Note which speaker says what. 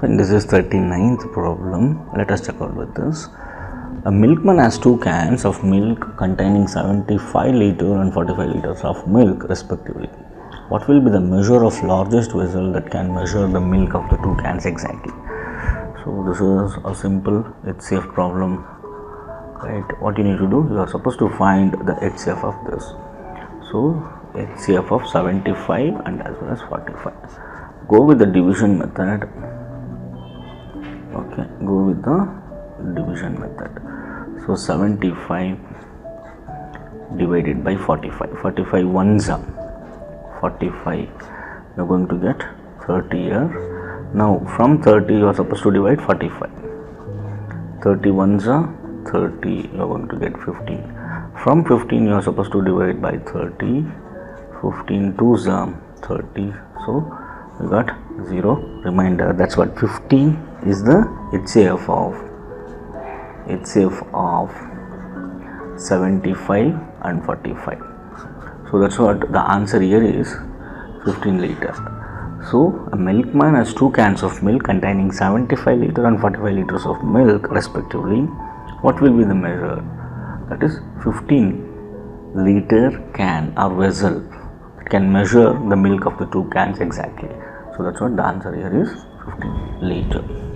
Speaker 1: And this is 39th problem. Let us check out with this. A milkman has two cans of milk containing 75 liters and 45 liters of milk respectively. What will be the measure of largest vessel that can measure the milk of the two cans exactly? So this is a simple HCF problem, right? What you need to do, you are supposed to find the HCF of this. So HCF of 75 and as well as 45. Go with the division method. Okay, go with the division method. So 75 divided by 45. 45 ones are 45. You are going to get 30 here. Now from 30 you are supposed to divide 45. 30 ones are 30. You are going to get 15. From 15 you are supposed to divide by 30. 15 twos are 30. So you got 0 remainder. That's what 15 is the HCF of 75 and 45. So that's what the answer here is, 15 liters. So a milkman has two cans of milk containing 75 liters and 45 liters of milk respectively. What will be the measure? That is 15 liter can or vessel can measure the milk of the two cans exactly. So that's what the answer here is, 15 liter.